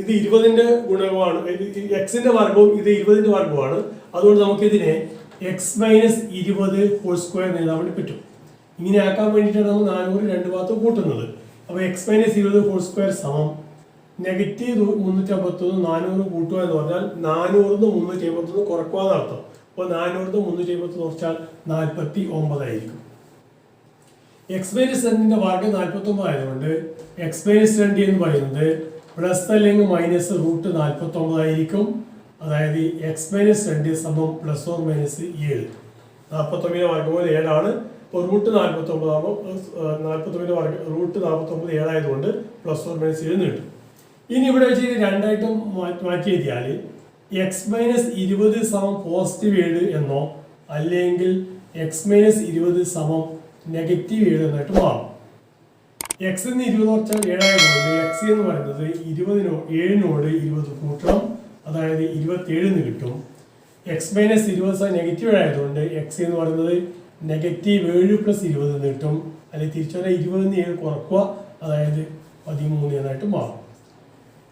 [SPEAKER 1] ഇത് 20ന്റെ ഗുണകമാണ്. എക്സിന്റെ വർഗവും ഇത് 20ന്റെ വർഗവുമാണ്. അതുകൊണ്ട് നമുക്ക് ഇതിനെ എക്സ് മൈനസ് 20 ഹോൾ സ്ക്വയർ നേടാൻ വേണ്ടി പറ്റും. ഇങ്ങനെ ആക്കാൻ വേണ്ടിയിട്ടാണ് നമ്മൾ 400 രണ്ട് ഭാഗത്തും കൂട്ടുന്നത്. അപ്പോൾ എക്സ് മൈനസ് 20 ഹോൾ സ്ക്വയർ സമം നെഗറ്റീവ് 351 400 കൂട്ടുക എന്ന് പറഞ്ഞാൽ 400 351 കുറക്കുക എന്നർത്ഥം. അപ്പോൾ 400 351 കുറച്ചാൽ 49 ആയിരിക്കും. എക്സ് മൈനസ് 2ന്റെ വർഗം 49 ആയതുകൊണ്ട് എക്സ് മൈനസ് 2 എന്ന് പറയുന്നത് പ്ലസ് അല്ലെങ്കിൽ മൈനസ് റൂട്ട് 49 ആയിരിക്കും. അതായത് എക്സ് മൈനസ് 2 സമം പ്ലസ് ഓർ മൈനസ് 7. 49 വർഗ്ഗമൂലം 7 ആണ്. ഇപ്പോൾ റൂട്ട് 49 ആകുമ്പോൾ 49 വർഗ്ഗ റൂട്ട് 49 7 ആയതുകൊണ്ട് പ്ലസ് ഓർ മൈനസ് 7 കിട്ടും. ഇനി ഇവിടെ വെച്ച് രണ്ടായിട്ടും മാറ്റി എഴുതിയാൽ എക്സ് മൈനസ് 20 സമം പോസിറ്റീവ് 7 എന്നോ അല്ലെങ്കിൽ എക്സ് മൈനസ് 20 സമം നെഗറ്റീവ് 7 എന്നായിട്ട് മാറും. എക്സ് എന്ന് 20 കുറച്ചാൽ 7 ആയതുകൊണ്ട് എക്സ് എന്ന് പറയുന്നത് 7നോട് 20 കൂട്ടണം. അതായത് 27 കിട്ടും. എക്സ് മൈനസ് 20 നെഗറ്റീവ് ആയതുകൊണ്ട് എക്സ് എന്ന് പറയുന്നത് നെഗറ്റീവ് 7 പ്ലസ് 20 കിട്ടും. അല്ലെങ്കിൽ തിരിച്ചു 20 7 കുറക്കുക. അതായത് 13 എന്നായിട്ട് മാറും.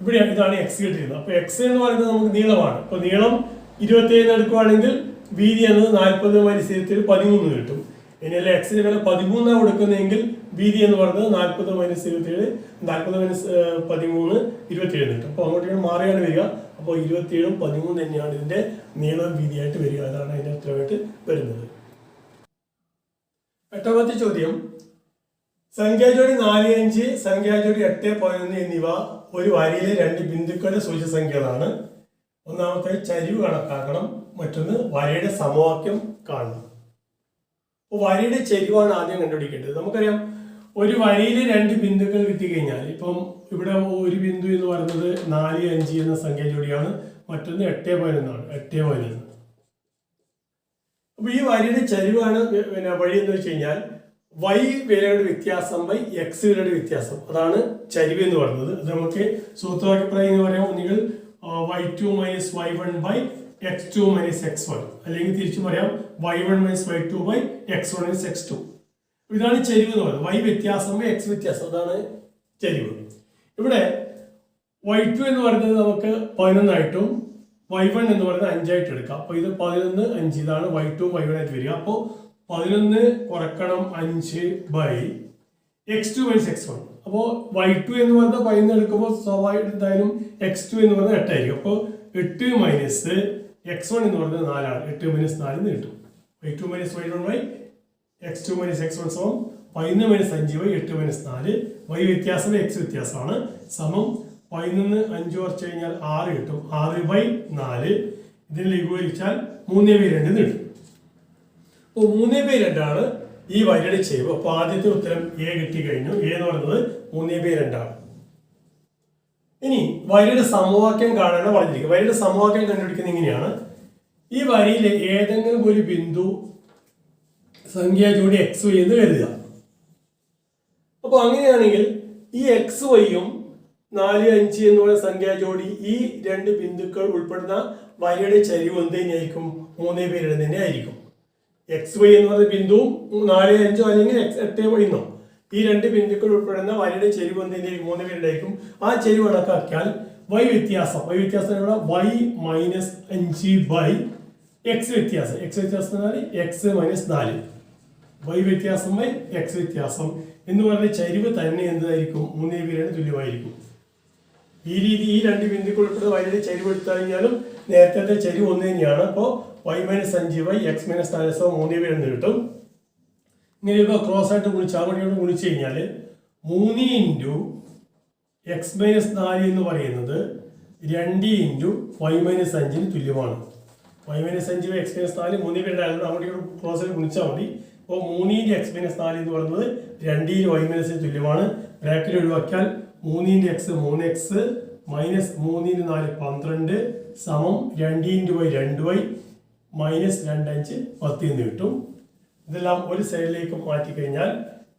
[SPEAKER 1] ഇവിടെ ഇതാണ് എക്സ് കിട്ടിയിരുന്നത്. അപ്പോൾ എക്സ് എന്ന് പറയുന്നത് നമുക്ക് നീളമാണ്. അപ്പോൾ നീളം 27 എടുക്കുകയാണെങ്കിൽ വീതി എന്നത് 40 മൈനസ് 27 13 കിട്ടും. ഇനിയല്ല എക്സിന് വില 13 കൊടുക്കുന്നതെങ്കിൽ വീതി എന്ന് പറയുന്നത് 40 മൈനസ് 27 40 മൈനസ് 13 27 കിട്ടും. അപ്പോൾ അങ്ങോട്ട് മാറിയാണ് വരിക. അപ്പോൾ 27 13 തന്നെയാണ് ഇതിന്റെ നീളം വീതിയായിട്ട് വരിക. അതാണ് അതിന്റെ ഉത്തരവായിട്ട് വരുന്നത്. 8ാമത്തെ ചോദ്യം, സംഖ്യാജോഡി 4 5 സംഖ്യാജോഡി 8 11 എന്നിവ ഒരു വരിയിലെ രണ്ട് ബിന്ദുക്കളുടെ സൂചകസംഖ്യകളാണ്. ഒന്നാമത്തെ ചരിവ് കണക്കാക്കണം, മറ്റൊന്ന് വരയുടെ സമവാക്യം കാണണം. അപ്പോൾ വരയുടെ ചരിവാണ് ആദ്യം കണ്ടുപിടിക്കേണ്ടത്. നമുക്കറിയാം ഒരു വരിയിലെ രണ്ട് ബിന്ദുക്കൾ കിട്ടിക്കഴിഞ്ഞാൽ ഇപ്പം ഇവിടെ ഒരു ബിന്ദു എന്ന് പറയുന്നത് 4 5 എന്ന സംഖ്യാജോഡിയാണ്, മറ്റൊന്ന് 8 11 ആണ്. 8 11. അപ്പൊ ഈ വരിയുടെ ചരിവാണ് വഴി എന്ന് വെച്ച് കഴിഞ്ഞാൽ y വിലയുടെ വ്യത്യാസം ബൈ x വിലയുടെ വ്യത്യാസം, അതാണ് ചരിവ് എന്ന് പറയുന്നത്. അത് നമുക്ക് സൂത്രവാക്യപ്രകാരം എന്ന് പറയാം, ഒന്നുകിൽ y2 minus y1 by x2 minus x1, അല്ലെങ്കിൽ തിരിച്ചു പറയാം y1 minus y2 by x1 minus x2. ഇതാണ് ചരിവ് എന്ന് പറയുന്നത്. y വ്യത്യാസം ബൈ x വ്യത്യാസം, അതാണ് ചരിവ്. ഇവിടെ y2 എന്ന് പറയുന്നത് നമുക്ക് 11 ആയിട്ടും y1 എന്ന് പറയുന്നത് 5 ആയിട്ട് എടുക്കാം. അപ്പൊ ഇത് 11 5 ഇതാണ് y2 y1 ആയിട്ട് വരിക. അപ്പോൾ 11 കുറക്കണം 5 ബൈ x2 മൈനസ് x1. അപ്പോൾ y2 എന്ന് പറയുന്നത് 11 എടുക്കുമ്പോൾ സ്വാഭാവികം എന്തായാലും x2 എന്ന് പറയുന്നത് 8 ആയിരിക്കും. അപ്പോൾ 8 മൈനസ് x1 എന്ന് പറയുന്നത് 4 ആണ്. 8 മൈനസ് 4 എന്ന് കിട്ടും. y2 minus y1 by x2 minus x1 സമം 11 മൈനസ് 5 ബൈ 8 മൈനസ് 4. y വ്യത്യാസം x വ്യത്യാസമാണ്. സമം 11 5 കുറച്ച് കഴിഞ്ഞാൽ 6 കിട്ടും. 6 ബൈ 4 ഇതിനെ ലഘൂകരിച്ചാൽ 3/2 കിട്ടും. അപ്പോൾ 3/2 ആണ് ഈ വരിയുടെ ചരിവ്. അപ്പോൾ ആദ്യത്തെ ഉത്തരം എ കിട്ടിക്കഴിഞ്ഞു. എ എന്ന് പറയുന്നത് 3/2 ആണ്. ഇനി വരിയുടെ സമവാക്യം കാണാനാണ് പറഞ്ഞിരിക്കുന്നത്. വരിയുടെ സമവാക്യം കണ്ടുപിടിക്കുന്നത് ഇങ്ങനെയാണ്. ഈ വരിയിലെ ഏതെങ്കിലും ഒരു ബിന്ദു സംഖ്യാജോഡി എക്സ് വൈ എന്ന് കരുതുക. അപ്പൊ അങ്ങനെയാണെങ്കിൽ ഈ എക്സ് വൈയും 4 5 എന്ന് പറയുന്ന സംഖ്യാജോഡി ഈ രണ്ട് ബിന്ദുക്കൾ ഉൾപ്പെടുന്ന വരിയുടെ ചരിവ് എന്ത് തന്നെയായിരിക്കും? 3/2 തന്നെ ആയിരിക്കും. എക്സ് വൈ എന്ന് പറയുന്ന ബിന്ദുവും 4 5 അല്ലെങ്കിൽ എക്സ് 8 y എന്നോ ഈ രണ്ട് ബിന്ദുക്കൾ ഉൾപ്പെടുന്ന വരയുടെ ചെരിവ് എന്തിനായിരിക്കും 3 പേരുണ്ടായിരിക്കും. ആ ചെരിവ് കണക്കാക്കിയാൽ y വ്യത്യാസം ഇവിടെ y മൈനസ് 5 ബൈ എക്സ് വ്യത്യാസം എക്സ് മൈനസ് 4 y വ്യത്യാസം ബൈ എക്സ് വ്യത്യാസം എന്ന് പറയുന്ന ചരിവ് തന്നെ എന്തായിരിക്കും 3 പേരുടെ തുല്യമായിരിക്കും. ഈ രീതി ഈ രണ്ട് ബിന്ദുക്കൾ ഉൾപ്പെടുന്ന വരയുടെ ചരിവ് എടുത്തു കഴിഞ്ഞാലും നേരത്തെ ചരിവ് ഒന്ന് തന്നെയാണ്. അപ്പോൾ y minus 5 by x minus 4 3 പേരെന്ന് കിട്ടും. ഇങ്ങനെ ഇപ്പോൾ ക്രോസ് ആയിട്ട് ഗുണിച്ചു കഴിഞ്ഞാൽ 3 ഇൻറ്റു എക്സ് മൈനസ് 4 എന്ന് പറയുന്നത് 2 ഇൻറ്റു y മൈനസ് 5 തുല്യമാണ്. y minus 5 by x minus 4 3 പേരുണ്ടായിരുന്നു അങ്ങോട്ട് ക്രോസിൽ ഗുണിച്ചാൽ മതി. അപ്പോൾ 3 ഇൻറ്റു എക്സ് മൈനസ് 4 എന്ന് പറയുന്നത് 2 ഇൻറ്റു y മൈനസ് തുല്യമാണ്. ബ്രാക്കറ്റ് ഒഴിവാക്കിയാൽ 3 into X 3x minus 3 into 4 12 സമം 2 ഇൻറ്റു y 2y മൈനസ് 2 5 10 എന്ന് കിട്ടും. ഇതെല്ലാം ഒരു സൈഡിലേക്ക് മാറ്റിക്കഴിഞ്ഞാൽ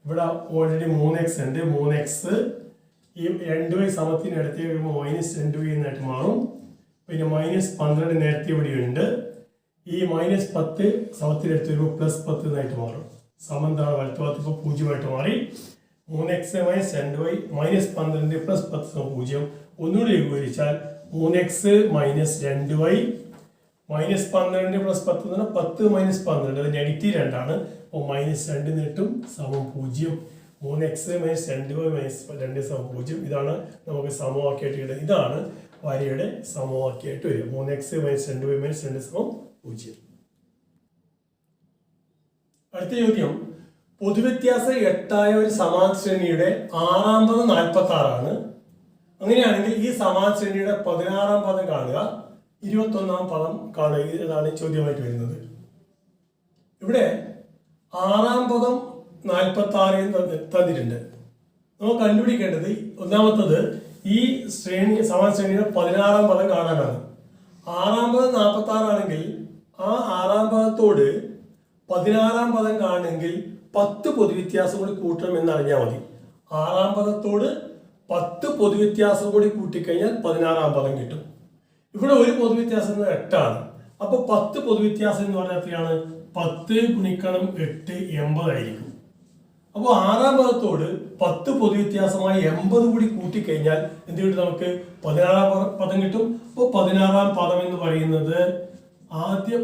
[SPEAKER 1] ഇവിടെ ഓൾറെഡി 3x ഉണ്ട്. 3x ഈ 2y സമത്തിന് അടുത്തേക്ക് വരുമ്പോൾ മൈനസ് 2y എന്നായിട്ട് മാറും. പിന്നെ മൈനസ് 12 നേരത്തെ ഇവിടെ ഉണ്ട്. ഈ മൈനസ് 10 സമത്തിനടുത്ത് വരുമ്പോൾ പ്ലസ് 10 എന്നായിട്ട് മാറും. സമം എന്താണ് വലത്തുഭാഗത്ത് ഇപ്പോൾ 0 മാറി. 3x minus 2y minus 12 plus 10 0. ഒന്നുകൂടി വിവരിച്ചാൽ 3x minus 2y minus 12 plus 10 എന്ന് പറഞ്ഞാൽ 10 മൈനസ് 12 അത് നെഗറ്റീവ് 2 ആണ്. അപ്പോൾ മൈനസ് 2 നീട്ടും സമം 0. 3x മൈനസ് 2y മൈനസ് 2 സമം 0. ഇതാണ് നമുക്ക് സമവാക്യമായിട്ട് കിട്ടുന്നത്. ഇതാണ് വരയുടെ സമവാക്യമായിട്ട് വരിക. 3x മൈനസ് 2y മൈനസ് 2 സമം 0. അടുത്ത ചോദ്യം, പൊതുവ്യത്യാസം 8 ഒരു സമാന ശ്രേണിയുടെ 6ാം പദം 46 ആണ്. അങ്ങനെയാണെങ്കിൽ ഈ സമാന ശ്രേണിയുടെ 16ാം പദം കാണുക, 21ാം പദം കാണുക. ഇതാണ് ചോദ്യമായിട്ട് വരുന്നത്. ഇവിടെ 6ാം പദം 46 തന്നിട്ടുണ്ട്. നമ്മൾ കണ്ടുപിടിക്കേണ്ടത് ഒന്നാമത്തത് ഈ ശ്രേണി സമാന ശ്രേണിയുടെ 16ാം പദം കാണാനാണ്. 6ാം പദം 46 ആണെങ്കിൽ ആ 6ാം പദത്തോട് 16ാം പദം കാണണമെങ്കിൽ 10 പൊതുവ്യത്യാസം കൂടി കൂട്ടണം എന്നറിഞ്ഞാൽ മതി. 6ാം പദത്തോട് 10 പൊതുവ്യത്യാസം കൂടി കൂട്ടിക്കഴിഞ്ഞാൽ 16ാം പദം കിട്ടും. ഇവിടെ ഒരു പൊതുവ്യത്യാസം 8 ആണ്. അപ്പൊ 10 പൊതുവ്യത്യാസം എന്ന് പറഞ്ഞാൽ എത്രയാണ്? 10 ഗുണിക്കണം 8 80 ആയിരിക്കും. അപ്പോൾ 6ാം പദത്തോട് 10 പൊതുവ്യത്യാസമായി 80 കൂടി കൂട്ടിക്കഴിഞ്ഞാൽ എന്ത് കിട്ടും? നമുക്ക് 16ാം പദം കിട്ടും. അപ്പോൾ 16ാം പദം എന്ന് പറയുന്നത് ആദ്യ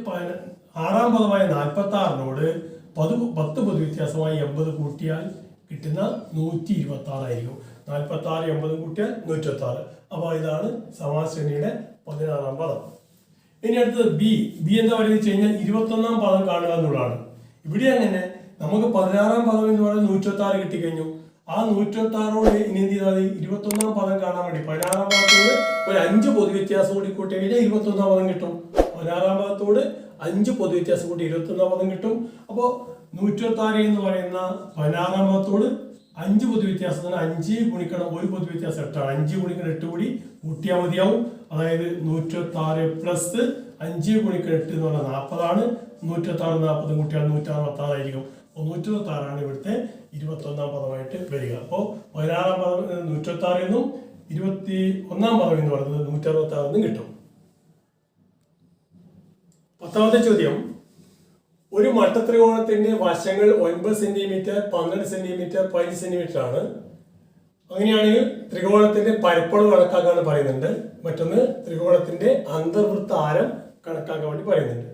[SPEAKER 1] 6ാം പദമായ 46നോട് 10 പൊതുവ്യത്യാസമായി 80 കൂട്ടിയാൽ കിട്ടുന്ന 126 ആയിരിക്കും. 46 80 കൂട്ടിയാൽ 126. അപ്പോൾ ഇതാണ് സമാന ശ്രേണിയുടെ 16ാം പദം. ഇനി അടുത്തത് ബി എന്താ പറയുന്നത് വെച്ച് കഴിഞ്ഞാൽ 21ാം പദം കാണുക എന്നുള്ളതാണ്. ഇവിടെ അങ്ങനെ നമുക്ക് 16ാം പദം എന്ന് പറയുന്നത് 126 കിട്ടിക്കഴിഞ്ഞു. ആ 126ഓട് ഇനി എന്ത് ചെയ്താൽ 21ാം പദം കാണാൻ വേണ്ടി 16ാം പദത്തോട് ഒരു 5 പൊതുവ്യത്യാസം കൂടി കൂട്ടി കഴിഞ്ഞാൽ 21ാം പദം കിട്ടും. 16ാം പദത്തോട് 5 പൊതുവ്യത്യാസം കൂട്ടി 21ാം പദം കിട്ടും. അപ്പോൾ 126 എന്ന് പറയുന്ന 16ാം പദത്തോട് 5 പൊതുവ്യത്യാസം 5 ഗുണിക്കണം 1 പൊതുവ്യത്യാസം 8 ആണ്. 5 ഗുണിക്കണം 8 കൂടി കൂട്ടിയാൽ മതിയാവും. അതായത് 126 പ്ലസ് 5 ഗുണിക്കണം 8 എന്ന് പറഞ്ഞാൽ 40 ആണ്. 126 40 കൂട്ടിയാൽ 166 ആയിരിക്കും. 126 ആണ് ഇവിടുത്തെ 21ാം പദമായിട്ട് വരിക. അപ്പോൾ 16ാം പദം 126 എന്നും 21ാം പദം എന്ന് പറയുന്നത് 166 എന്നും കിട്ടും. 10ാമത്തെ ചോദ്യം, ഒരു മട്ടത്രികോണത്തിന്റെ വശങ്ങൾ 9 സെന്റിമീറ്റർ 12 സെന്റിമീറ്റർ 15 സെന്റിമീറ്റർ ആണ്. അങ്ങനെയാണെങ്കിൽ ത്രികോണത്തിന്റെ പരപ്പളവ് കണക്കാക്കാൻ പറയുന്നുണ്ട്. മറ്റൊന്ന് ത്രികോണത്തിന്റെ അന്തർവൃത്ത ആരം കണക്കാക്കാൻ വേണ്ടി പറയുന്നുണ്ട്.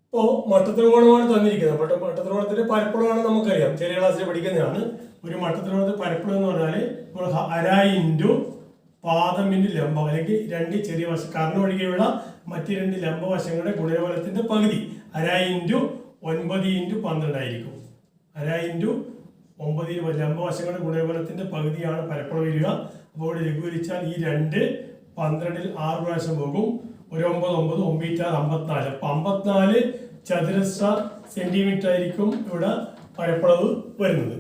[SPEAKER 1] ഇപ്പോൾ മട്ടത്രികോണമാണ് തന്നിരിക്കുന്നത്. മട്ടത്രികോണത്തിന്റെ പരപ്പളവാണ് നമുക്കറിയാം, ചെറിയ ക്ലാസ്സിൽ പഠിക്കുന്നതാണ്. ഒരു മട്ടത്രികോണത്തിന്റെ പരപ്പളവ് എന്ന് പറഞ്ഞാൽ നമ്മൾ അര ഇൻറ്റു പാദം ഇൻറ്റു ലംബം, അല്ലെങ്കിൽ 2 ചെറിയ വശം കർണ്ണ ഒഴികെയുള്ള മറ്റ് 2 ലംബവശങ്ങളുടെ ഗുണനഫലത്തിന്റെ പകുതി അര ഇൻറ്റു 9 ഇൻറ്റു 12 ആയിരിക്കും. അര ഇൻറ്റു 9 ലംബവശങ്ങളുടെ ഗുണനഫലത്തിന്റെ പകുതിയാണ് പരപ്പളവ് വരിക. അപ്പോൾ ഇവിടെ ലഘൂകരിച്ചാൽ ഈ 2 12ൽ 6 പ്രാവശ്യം പോകും. 9 9 9 54. അപ്പൊ 54 ചതുരശ്ര സെന്റിമീറ്റർ ആയിരിക്കും ഇവിടെ പരപ്പളവ് വരുന്നത്.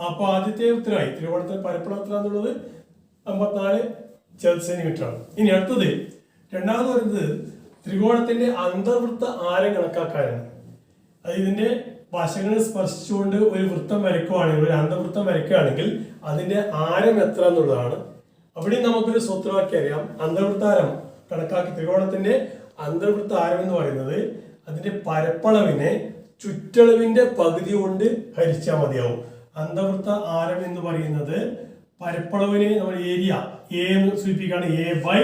[SPEAKER 1] അപ്പൊ ആദ്യത്തെ ഉത്തരമായി ത്രികോണത്തിന്റെ പരപ്പളവ് എത്ര എന്നുള്ളത് 54 ചതുരശ്ര സെന്റിമീറ്റർ ആണ്. ഇനി അടുത്തത് രണ്ടാമത് വരുന്നത് ത്രികോണത്തിന്റെ അന്തർവൃത്ത ആരം കണക്കാക്കാനാണ്. അത് ഇതിന്റെ വശങ്ങൾ സ്പർശിച്ചുകൊണ്ട് ഒരു വൃത്തം വരയ്ക്കുകയാണെങ്കിൽ, ഒരു അന്തർവൃത്തം വരയ്ക്കുകയാണെങ്കിൽ അതിന്റെ ആരം എത്ര എന്നുള്ളതാണ്. അവിടെ നമുക്കൊരു സൂത്രവാക്യം അറിയാം. അന്തർവൃത്താരം കണക്കാക്കി ത്രികോണത്തിന്റെ അന്തർവൃത്ത ആരം എന്ന് പറയുന്നത് അതിന്റെ പരപ്പളവിനെ ചുറ്റളവിന്റെ പകുതി കൊണ്ട് ഹരിച്ചാൽ മതിയാവും. അന്തവൃത്ത ആരം എന്ന് പറയുന്നത് പരപ്പളവിനെ നമ്മൾ ഏരിയ എ എന്ന് സൂചിപ്പിക്കുകയാണ്. എ ബൈ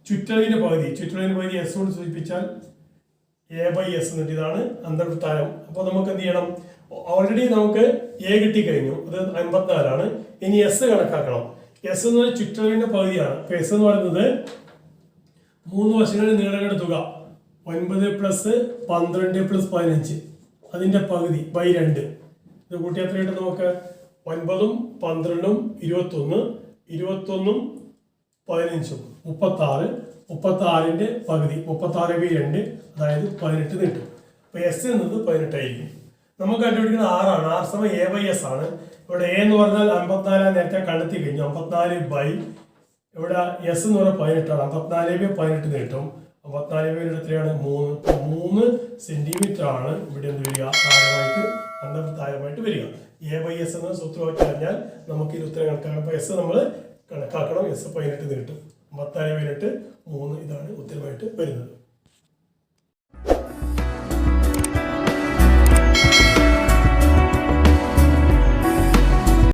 [SPEAKER 1] ചുറ്റളവിന്റെ പകുതി, ചുറ്റളവിന്റെ പകുതി എസ് കൊണ്ട് സൂചിപ്പിച്ചാൽ എ ബൈ എസ് എന്നിട്ട് ഇതാണ് അന്തർവൃത്താരം. അപ്പോൾ നമുക്ക് എന്ത് ചെയ്യണം? ഓൾറെഡി നമുക്ക് എ കിട്ടിക്കഴിഞ്ഞു, അത് 54ആണ്. ഇനി എസ് കണക്കാക്കണം. എസ് എന്ന് പറയുന്നത് ചുറ്റളവിന്റെ പകുതിയാണ്. അപ്പൊ എസ് എന്ന് പറയുന്നത് 3 വശങ്ങളിൽ നീളങ്ങളുടെ തുക 9 പ്ലസ് 12 പ്ലസ് 15 അതിന്റെ പകുതി ബൈ 2. ഇത് കൂട്ടി എത്ര കിട്ടും നമുക്ക്? 9ഉം 12ഉം 21, 21ഉം 15ഉം 36, 36ന്റെ പകുതി 36 ബൈ 2 അതായത് 18 കിട്ടും. അപ്പൊ എസ് എന്നത് 18 ആയിരിക്കും. നമുക്ക് കണ്ടുപിടിക്കുന്നത് ആറാണ്. ആർ സമയം എ ബൈ എസ് ആണ്. ഇവിടെ എ എന്ന് പറഞ്ഞാൽ 54 നേരത്തെ കണ്ടെത്തി കഴിഞ്ഞു. 54 ബൈ ഇവിടെ എസ് എന്ന് പറഞ്ഞാൽ 18 ആണ്. 54 ബൈ 18 കിട്ടും. 54 ബൈ എത്രയാണ്? 3 സെന്റിമീറ്റർ ആണ് ഇവിടെ എന്ത് വരിക? ആരമായിട്ട് അന്തർവൃത്താരമായിട്ട് വരിക. എ ബൈ എസ് എന്ന സൂത്രം വെച്ച് കഴിഞ്ഞാൽ നമുക്ക് ഇത് ഉത്തരം കണക്കാക്കണം. അപ്പൊ എസ് നമ്മൾ കണക്കാക്കണം. എസ് 18 കിട്ടും. 54 ബൈ 3 ഇതാണ് ഉത്തരമായിട്ട് വരുന്നത്.